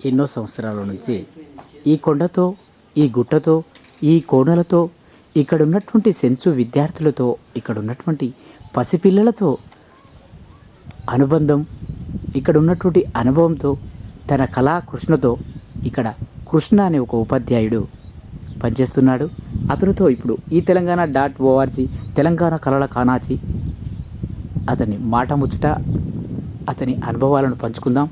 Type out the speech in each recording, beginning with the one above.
ఎన్నో సంవత్సరాల నుంచి ఈ కొండతో, ఈ గుట్టతో, ఈ కోనలతో, ఇక్కడ ఉన్నటువంటి సెన్సు విద్యార్థులతో, ఇక్కడ ఉన్నటువంటి పసిపిల్లలతో అనుబంధం, ఇక్కడ ఉన్నటువంటి అనుభవంతో, తన కళా కృష్ణతో ఇక్కడ కృష్ణ అనే ఒక ఉపాధ్యాయుడు పనిచేస్తున్నాడు. అతనితో ఇప్పుడు ఈ తెలంగాణ.org తెలంగాణ కళల కానాచి అతని మాట ముచ్చట, అతని అనుభవాలను పంచుకుందాం.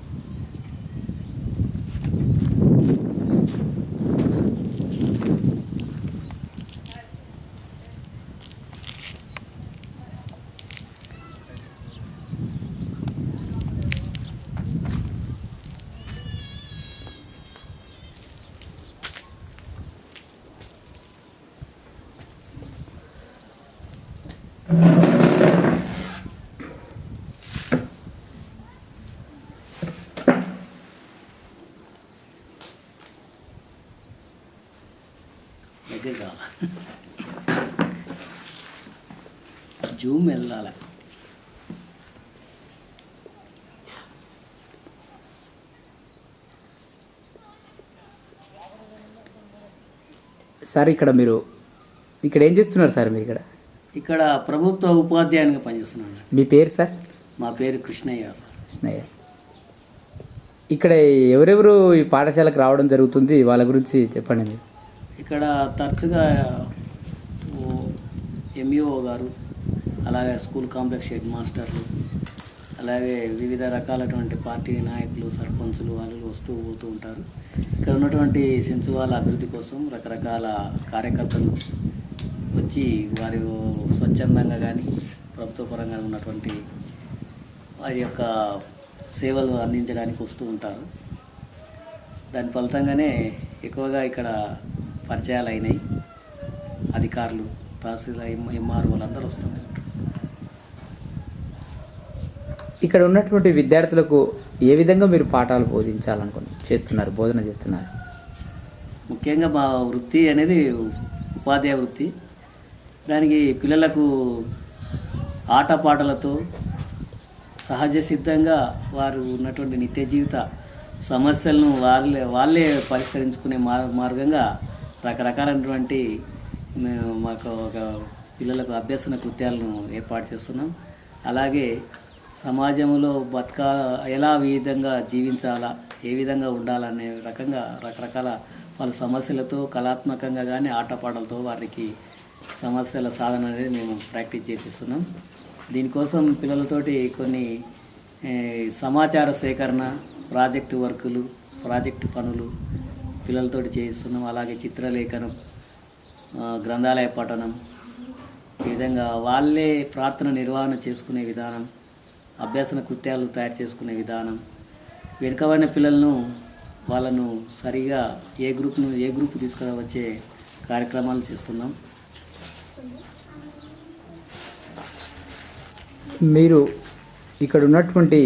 దగ్గర జూమ్ వెళ్ళాలి. సార్ ఇక్కడ ఏం చేస్తున్నారు సార్? మీరు ఇక్కడ ప్రభుత్వ ఉపాధ్యాయునిగా పనిచేస్తున్నాను. మీ పేరు సార్? మా పేరు కృష్ణయ్య సార్. కృష్ణయ్య. ఇక్కడ ఎవరెవరు ఈ పాఠశాలకు రావడం జరుగుతుంది, వాళ్ళ గురించి చెప్పండి మీరు. ఇక్కడ తరచుగా ఎంఈఓ గారు, అలాగే స్కూల్ కాంప్లెక్స్ హెడ్ మాస్టర్లు, అలాగే వివిధ రకాలటువంటి పార్టీ నాయకులు, సర్పంచులు వాళ్ళు వస్తూ పోతూ ఉంటారు. ఇక్కడ ఉన్నటువంటి సెన్సు వాళ్ళ అభివృద్ధి కోసం రకరకాల కార్యకర్తలు వచ్చి వారి స్వచ్ఛందంగా కానీ ప్రభుత్వ పరంగా ఉన్నటువంటి వారి యొక్క సేవలు అందించడానికి వస్తూ ఉంటారు. దాని ఫలితంగానే ఎక్కువగా ఇక్కడ పరిచయాలు అయినాయి. అధికారులు, తహసీల్దార్, ఎంఆర్ వాళ్ళందరూ వస్తున్నారు. ఇక్కడ ఉన్నటువంటి విద్యార్థులకు ఏ విధంగా మీరు పాఠాలు బోధన చేస్తున్నారు? ముఖ్యంగా మా వృత్తి అనేది ఉపాధ్యాయ వృత్తి. దానికి పిల్లలకు ఆటపాటలతో సహజ సిద్ధంగా వారు ఉన్నటువంటి నిత్య జీవిత సమస్యలను వాళ్ళే పరిష్కరించుకునే మార్గంగా రకరకాలైనటువంటి మాకు ఒక పిల్లలకు అభ్యసన కృత్యాలను ఏర్పాటు చేస్తున్నాం. అలాగే సమాజంలో ఎలా విధంగా జీవించాలా, ఏ విధంగా ఉండాలనే రకంగా రకరకాల వాళ్ళ సమస్యలతో కళాత్మకంగా కానీ ఆటపాటలతో వారికి సమస్యల సాధన అనేది మేము ప్రాక్టీస్ చేపిస్తున్నాం. దీనికోసం పిల్లలతోటి కొన్ని సమాచార సేకరణ, ప్రాజెక్టు వర్కులు, ప్రాజెక్టు పనులు పిల్లలతోటి చేయిస్తున్నాం. అలాగే చిత్రలేఖనం, గ్రంథాలయ పఠనం, ఈ విధంగా వాళ్ళే ప్రార్థన నిర్వహణ చేసుకునే విధానం, అభ్యసన కృత్యాలు తయారు చేసుకునే విధానం, వెనుకబడిన పిల్లలను వాళ్ళను సరిగా ఏ గ్రూప్ తీసుకువచ్చే కార్యక్రమాలు చేస్తున్నాం. మీరు ఇక్కడ ఉన్నటువంటి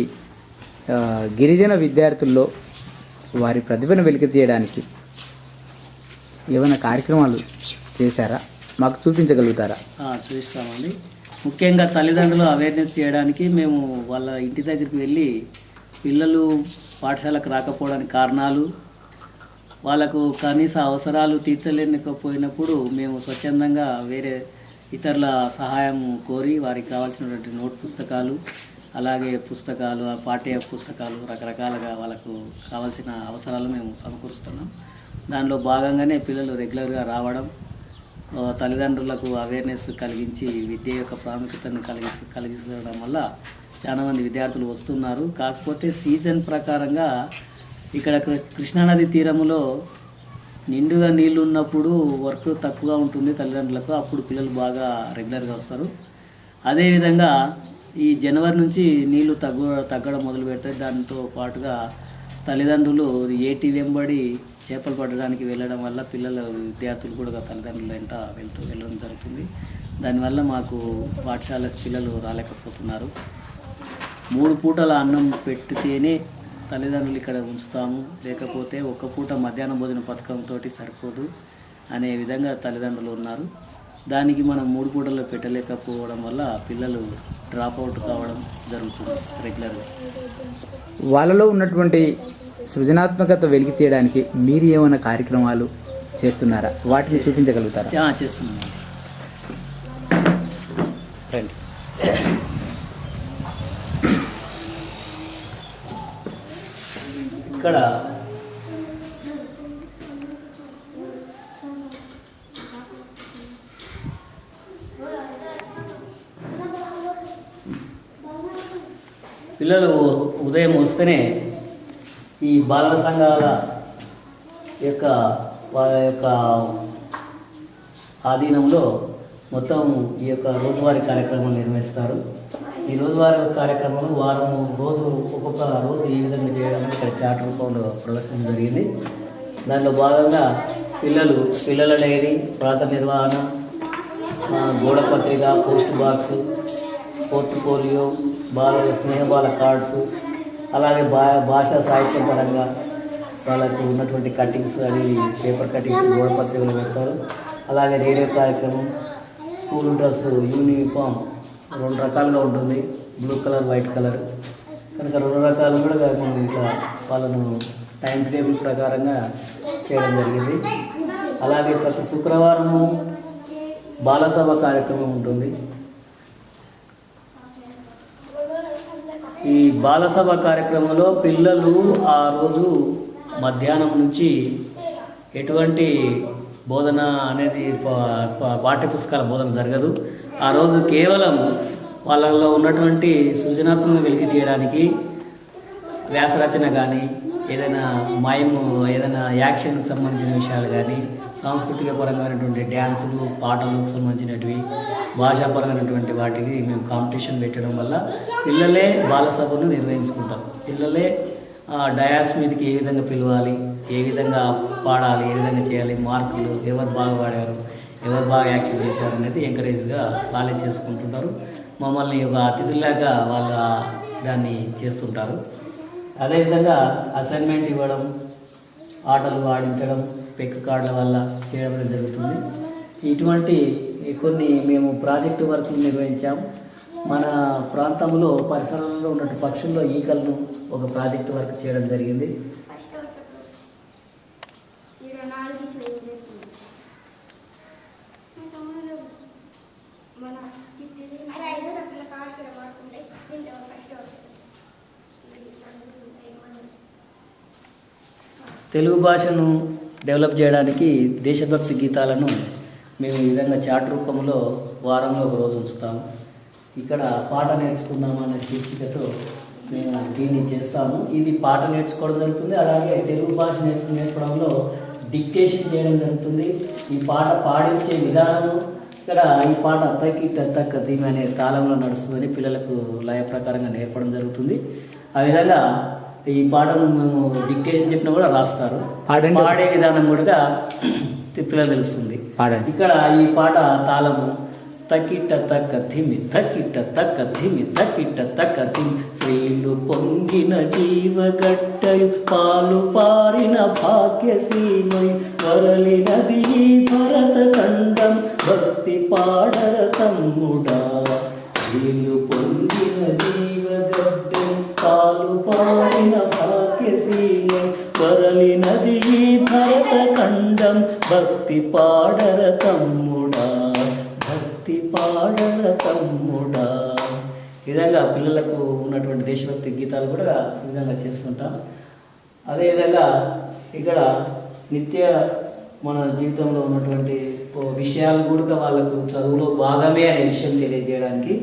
గిరిజన విద్యార్థుల్లో వారి ప్రతిభను వెలికి తీయడానికి ఏమైనా కార్యక్రమాలు చేశారా? మాకు చూపించగలుగుతారా? చూపిస్తామండి. ముఖ్యంగా తల్లిదండ్రులు అవేర్నెస్ చేయడానికి మేము వాళ్ళ ఇంటి దగ్గరికి వెళ్ళి పిల్లలు పాఠశాలకు రాకపోవడానికి కారణాలు, వాళ్ళకు కనీస అవసరాలు తీర్చలేకపోయినప్పుడు మేము స్వచ్ఛందంగా వేరే ఇతరుల సహాయం కోరి వారికి కావాల్సినటువంటి నోట్ పుస్తకాలు, అలాగే పుస్తకాలు, పాఠ్య పుస్తకాలు రకరకాలుగా వాళ్ళకు కావాల్సిన అవసరాలు మేము సమకూరుస్తున్నాం. దానిలో భాగంగానే పిల్లలు రెగ్యులర్గా రావడం, తల్లిదండ్రులకు అవేర్నెస్ కలిగించి విద్య యొక్క ప్రాముఖ్యతను కలిగించడం వల్ల చాలామంది విద్యార్థులు వస్తున్నారు. కాకపోతే సీజన్ ప్రకారంగా ఇక్కడ కృష్ణానది తీరములో నిండుగా నీళ్ళు ఉన్నప్పుడు వర్క్ తక్కువగా ఉంటుంది తల్లిదండ్రులకు, అప్పుడు పిల్లలు బాగా రెగ్యులర్గా వస్తారు. అదేవిధంగా ఈ జనవరి నుంచి నీళ్లు తగ్గడం మొదలు పెడతాయి. దాంతో పాటుగా తల్లిదండ్రులు ఏటి వెంబడి చేపలు పట్టడానికి వెళ్ళడం వల్ల విద్యార్థులు కూడా తల్లిదండ్రుల వెంట వెళ్ళడం జరుగుతుంది. దానివల్ల మాకు పాఠశాలకు పిల్లలు రాలేకపోతున్నారు. 3 పూటల అన్నం పెట్టితేనే తల్లిదండ్రులు ఇక్కడ ఉంచుతాము, లేకపోతే ఒక్క పూట మధ్యాహ్న భోజన పథకంతో సరిపోదు అనే విధంగా తల్లిదండ్రులు ఉన్నారు. దానికి మనం 3 పూటల్లో పెట్టలేకపోవడం వల్ల పిల్లలు డ్రాప్ అవుట్ కావడం జరుగుతుంది రెగ్యులర్గా. వాళ్ళలో ఉన్నటువంటి సృజనాత్మకత వెలికి తీయడానికి మీరు ఏమైనా కార్యక్రమాలు చేస్తున్నారా? వాటిని చూపించగలుగుతారా? చేస్తున్నాం. రండి. ఇక్కడ పిల్లలు ఉదయం వస్తేనే ఈ బాలల సంఘాల యొక్క వాళ్ళ యొక్క ఆధీనంలో మొత్తం ఈ యొక్క రోజువారీ కార్యక్రమాలు నిర్వహిస్తారు. ఈ రోజువారీ కార్యక్రమాలు వారం రోజు ఒక్కొక్క రోజు ఏ విధంగా చేయడానికి ఇక్కడ చార్ట్ రూపంలో ప్రదర్శన జరిగింది. దానిలో భాగంగా పిల్లల డైరీ, ప్రాత నిర్వహణ, గోడ పత్రిక, పోస్ట్ బాక్స్, పోర్ట్ఫోలియో, బాలల స్నేహబాల కార్డ్స్, అలాగే భాషా సాహిత్య పరంగా వాళ్ళకు ఉన్నటువంటి కటింగ్స్, అది పేపర్ కటింగ్స్ గోడ పత్రికలు పెడతారు. అలాగే రేడియో కార్యక్రమం, స్కూల్ డ్రెస్, యూనిఫామ్ 2 రకాలుగా ఉంటుంది, బ్లూ కలర్, వైట్ కలర్. కనుక 2 రకాలు కూడా మేము ఇట్లా వాళ్ళను టైం టేబుల్ ప్రకారంగా చేయడం జరిగింది. అలాగే ప్రతి శుక్రవారము బాలసభ కార్యక్రమం ఉంటుంది. ఈ బాలసభ కార్యక్రమంలో పిల్లలు ఆ రోజు మధ్యాహ్నం నుంచి ఎటువంటి బోధన అనేది పాఠ్యపుస్తకాల బోధన జరగదు. ఆ రోజు కేవలం వాళ్ళలో ఉన్నటువంటి సృజనాత్మక వెలికి తీయడానికి వ్యాసరచన కానీ, ఏదైనా మైము, ఏదైనా యాక్షన్కి సంబంధించిన విషయాలు కానీ, సాంస్కృతిక పరమైనటువంటి డ్యాన్సులు, పాటలకు సంబంధించినవి, భాషాపరమైనటువంటి వాటికి మేము కాంపిటీషన్ పెట్టడం వల్ల పిల్లలే బాలసభను నిర్వహించుకుంటాం. పిల్లలే డయాస్ మీదకి ఏ విధంగా పిలవాలి, ఏ విధంగా పాడాలి, ఏ విధంగా చేయాలి, మార్కులు ఎవరు బాగా పాడారు, ఎవరు బాగా యాక్టివ్ చేశారు అనేది ఎంకరేజ్గా వాళ్ళే చేసుకుంటుంటారు. మమ్మల్ని ఒక అతిథులాగా వాళ్ళ దాన్ని చేస్తుంటారు. అదేవిధంగా అసైన్మెంట్ ఇవ్వడం, ఆటలు ఆడించడం, పెక్ కార్డుల వల్ల చేయడం జరుగుతుంది. ఇటువంటి కొన్ని మేము ప్రాజెక్టు వర్క్లు నిర్వహించాము. మన ప్రాంతంలో పరిసరాలలో ఉన్న పక్షుల్లో ఈకలను ఒక ప్రాజెక్టు వర్క్ చేయడం జరిగింది. తెలుగు భాషను డెవలప్ చేయడానికి దేశభక్తి గీతాలను మేము ఈ విధంగా చాట్ రూపంలో వారంలో ఒక రోజు ఉంచుతాము. ఇక్కడ పాట నేర్చుకుందాం అనే శీర్షికతో మేము దీన్ని చేస్తాము. ఇది పాట నేర్చుకోవడం జరుగుతుంది. అలాగే తెలుగు భాష నేర్పడంలో డిక్టేషన్ చేయడం జరుగుతుంది. ఈ పాట పాడించే విధానము ఇక్కడ ఈ పాట తక్క దీని అనే తాళంలో నడుస్తుందని పిల్లలకు లయ ప్రకారంగా నేర్పడం జరుగుతుంది. ఆ విధంగా ఈ పాటను మేము డిక్టేషన్ చెప్పినా కూడా రాస్తారు. పాడే విధానం కూడా పిల్లలు తెలుస్తుంది. ఇక్కడ ఈ పాట తాళము తక్కిట్ట తక్క ధిమి, తక్కిట్ట తక్క ధిమి, తక్కిట్ట తక్క ధిమి. శ్రీలు పొంగిన జీవగట్టయు, పాలు పారిన భాగ్యసీమయు, వరలినది ఈ భరత ఖండం, భక్తి పాడర తమ్ముడా. శ్రీలు పొంగిన జీవగట్టయు, పాలు పారిన భాగ్యసీమయు, వరలినది ఈ భరత ఖండం, భక్తి పాడర తమ్ముడా, భక్తి పాడర తమ్ముడా. ఈ విధంగా పిల్లలకు ఉన్నటువంటి దేశభక్తి గీతాలు కూడా ఈ విధంగా చేస్తుంటాం. అదేవిధంగా ఇక్కడ నిత్య మన జీవితంలో ఉన్నటువంటి విషయాలు కూడా వాళ్ళకు చదువులో భాగమే అనే విషయం తెలియజేయడానికి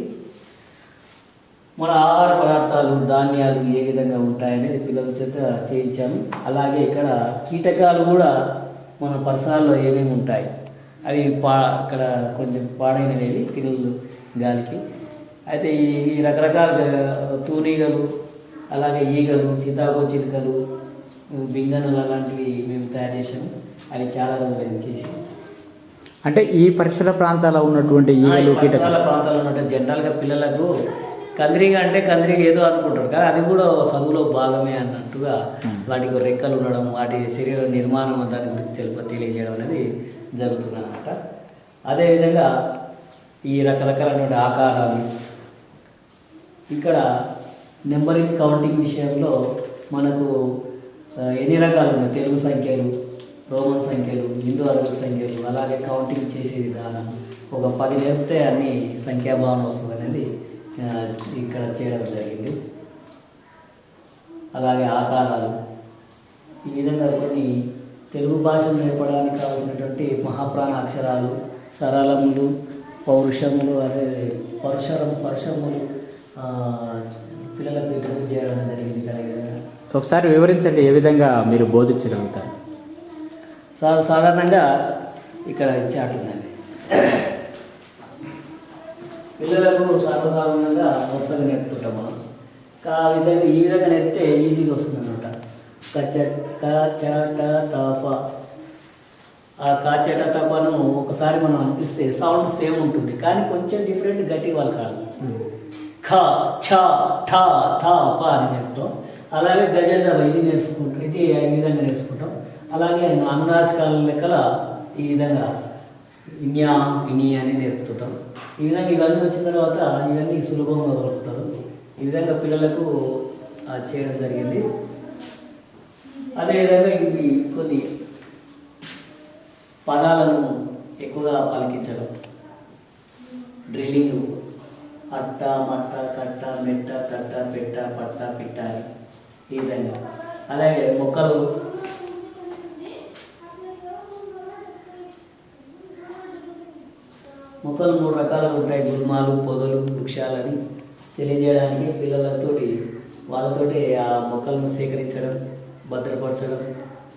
మన ఆహార పదార్థాలు, ధాన్యాలు ఏ విధంగా ఉంటాయనేది పిల్లల చేత చేయించాము. అలాగే ఇక్కడ కీటకాలు కూడా మన పరిసరాల్లో ఏమేమి ఉంటాయి, అవి అక్కడ కొంచెం పాడైనవి పిల్లలు గాలికి. అయితే ఈ రకరకాల తూనీగలు, అలాగే ఈగలు, సీతాకోచిలుకలు, బింగనలు అలాంటివి మేము తయారు చేసాము. అవి చాలా రోజులు చేసి, అంటే ఈ పరిసర ప్రాంతాల్లో ఉన్నటువంటి ఈగలు, పరిసరాల ప్రాంతాల్లో ఉన్నటువంటి జనరల్గా పిల్లలకు కందిరీగ అంటే కందిరీగ ఏదో అనుకుంటారు, కానీ అది కూడా చదువులో భాగమే అన్నట్టుగా వాటికి రెక్కలు ఉండడం, వాటి శరీర నిర్మాణం దాని గురించి తెలియజేయడం అనేది జరుగుతుంది అన్నమాట. అదేవిధంగా ఈ రకరకాలైనటువంటి ఆకారాలు, ఇక్కడ నెంబరింగ్ కౌంటింగ్ విషయంలో మనకు ఎన్ని రకాలు ఉన్నాయి, తెలుగు సంఖ్యలు, రోమన్ సంఖ్యలు, హిందూ అరబిక్ సంఖ్యలు, అలాగే కౌంటింగ్ చేసే విధానం, ఒక 10 నేర్పితే అన్ని సంఖ్యాభావన వస్తుంది అనేది ఇక్కడ చేయడం జరిగింది. అలాగే ఆకారాలు, ఈ విధంగా కొన్ని తెలుగు భాషను నేర్పడానికి కావాల్సినటువంటి మహాప్రాణ అక్షరాలు, సరళములు, పౌరుషములు, అదే పరుషములు పిల్లలకు ఇంట్రడ్యూస్ చేయడం జరిగింది. ఒకసారి వివరించండి, ఏ విధంగా మీరు బోధించగలుగుతారు? సాధారణంగా ఇక్కడ చాటుందండి, పిల్లలకు సర్వసాధారణంగా వరుసగా నేర్పుతుంటాం మనం. ఈ విధంగా నేర్పితే ఈజీగా వస్తుంది అనమాట. కచట తప, ఆ కాచట తపను ఒకసారి మనం అనిపిస్తే సౌండ్ సేమ్ ఉంటుంది, కానీ కొంచెం డిఫరెంట్, గట్టి వాళ్ళు కాదు. ఖ ఛ ఠ థ ప అని నేర్పుతాం. అలాగే గజల్ దబ ఇది నేర్చుకుంటాం, ఇది ఈ విధంగా నేర్చుకుంటాం. అలాగే అనునాసికాల లెక్కల ఈ విధంగా ఇన్యా ఇని అని నేర్పుతుంటాం. ఈ విధంగా ఇవన్నీ వచ్చిన తర్వాత ఇవన్నీ సులభంగా దొరుకుతారు. ఈ విధంగా పిల్లలకు చేయడం జరిగింది. అదేవిధంగా ఇవి కొన్ని పదాలను ఎక్కువగా పలికించడం, డ్రిల్లింగ్, అట్ట మట్ట కట్ట మెట్ట తట్ట పెట్ట పట్ట పిట్టాలి, ఈ విధంగా. అలాగే మొక్కలు మొక్కలు 3 రకాలుగా ఉంటాయి, గుల్మాలు, పొదలు, వృక్షాలని తెలియజేయడానికి వాళ్ళతోటి ఆ మొక్కలను సేకరించడం, భద్రపరచడం,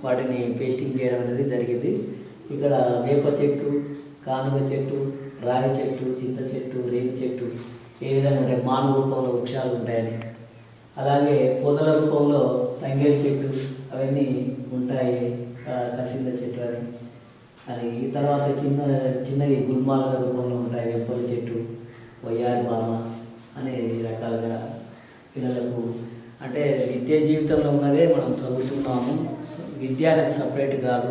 వాటిని పేస్టింగ్ చేయడం అనేది జరిగింది. ఇక్కడ వేప చెట్టు, కానుగ చెట్టు, రాగి చెట్టు, చింత చెట్టు, రేగి చెట్టు ఏ విధంగా ఉంటాయి, మానవ రూపంలో వృక్షాలు ఉంటాయని, అలాగే పొదల రూపంలో తంగేడు చెట్టు అవన్నీ ఉంటాయి, కసింద చెట్టు అని తర్వాత కింద చిన్నవి గుల్మాల రూపంలో ఉంటాయి, వెప్పల చెట్టు, వయ్యారి బామ అనే రకాలుగా పిల్లలకు, అంటే విద్య జీవితంలో ఉన్నదే మనం చదువుతున్నాము. విద్య అనేది సపరేట్ కాదు,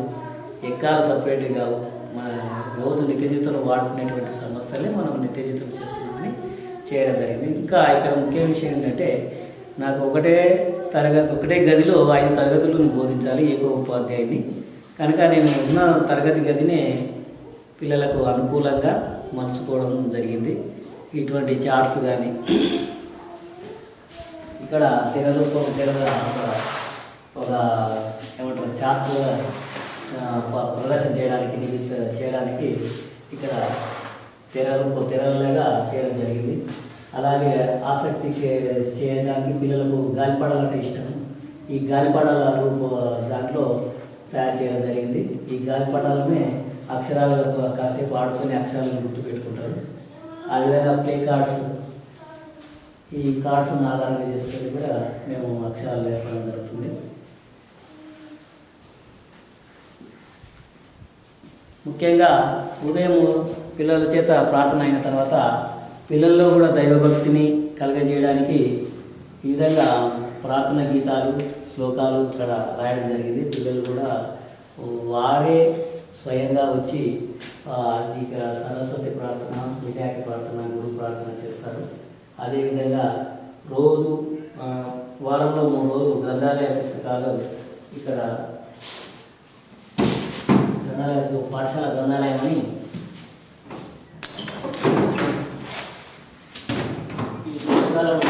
ఎక్కాలు సపరేట్ కాదు, మన రోజు నిత్య జీవితంలో వాడుకునేటువంటి సమస్యలే మనం నిత్య జీవితం చేస్తున్నామని చేయడం జరిగింది. ఇంకా ఇక్కడ ముఖ్య విషయం ఏంటంటే, నాకు ఒకటే గదిలో 5 తరగతులను బోధించాలి ఏకోపాధ్యాయుని కనుక నేను ఉన్న తరగతి గదినే పిల్లలకు అనుకూలంగా మలుచుకోవడం జరిగింది. ఇటువంటి చార్ట్స్ కానీ ఇక్కడ ఒక ఏమంటారు చార్ట్ ప్రదర్శన చేయడానికి ఇక్కడ తెరలుగా చేయడం జరిగింది. అలాగే ఆసక్తి చేయడానికి పిల్లలకు గాలిపడాలంటే ఇష్టం. ఈ గాలిపడాల దాంట్లో తయారు చేయడం జరిగింది. ఈ గాలిపటాలనే అక్షరాలతో కాసేపు ఆడుకొని అక్షరాలను గుర్తుపెట్టుకుంటారు. ఆ విధంగా ప్లే కార్డ్స్, ఈ కార్డ్స్ను ఆధారంగా చేసుకొని కూడా మేము అక్షరాలు నేర్పడం జరుగుతుంది. ముఖ్యంగా ఉదయం పిల్లల చేత ప్రార్థన అయిన తర్వాత పిల్లల్లో కూడా దైవభక్తిని కలగజేయడానికి ఈ విధంగా ప్రార్థన గీతాలు, శ్లోకాలు ఇక్కడ రాయడం జరిగింది. పిల్లలు కూడా వారే స్వయంగా వచ్చి ఇక సరస్వతి ప్రార్థన, వినాయక ప్రార్థన, గురు ప్రార్థన చేస్తారు. అదేవిధంగా రోజు వారంలో 3 రోజులు గ్రంథాలయ పుస్తకాలు ఇక్కడ పాఠశాల గ్రంథాలయం అని ఈ పుస్తకాలను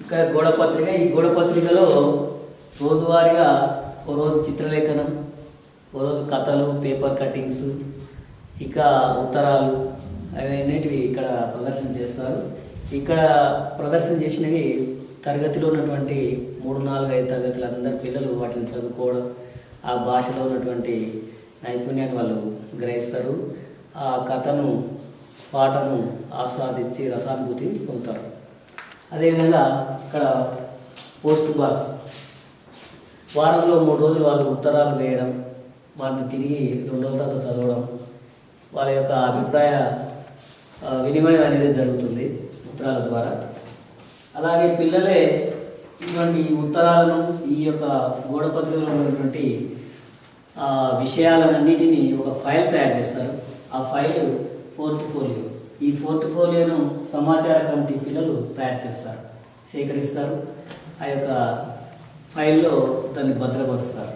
ఇక్కడ గోడపత్రిక, ఈ గోడపత్రికలో రోజువారీగా ఓ రోజు చిత్రలేఖనం, ఓ రోజు కథలు, పేపర్ కటింగ్స్, ఇక ఉత్తరాలు అవన్నిటివి ఇక్కడ ప్రదర్శన చేస్తారు. ఇక్కడ ప్రదర్శన చేసినవి తరగతిలో ఉన్నటువంటి 3, 4, 5 తరగతులు అందరు పిల్లలు వాటిని చదువుకోవడం, ఆ భాషలో ఉన్నటువంటి నైపుణ్యాన్ని వాళ్ళు గ్రహిస్తారు. ఆ కథను, పాటను ఆస్వాదించి రసానుభూతి పొందుతారు. అదేవిధంగా ఇక్కడ పోస్ట్ బాక్స్, వారంలో 3 రోజులు వాళ్ళు ఉత్తరాలు వేయడం, వాటిని తిరిగి 2 రోజుల తర్వాత చదవడం, వాళ్ళ యొక్క అభిప్రాయ వినిమయం అనేది జరుగుతుంది. చిత్రాల ద్వారా. అలాగే పిల్లలే ఇటువంటి ఉత్తరాలను, ఈ యొక్క గోడ పత్రికలో ఉన్నటువంటి విషయాలన్నిటినీ ఒక ఫైల్ తయారు చేస్తారు. ఆ ఫైల్ పోర్ట్ఫోలియో. ఈ పోర్ట్ఫోలియోను సమాచార కమిటీ పిల్లలు తయారు చేస్తారు, సేకరిస్తారు. ఆ యొక్క ఫైల్లో దాన్ని భద్రపరుస్తారు.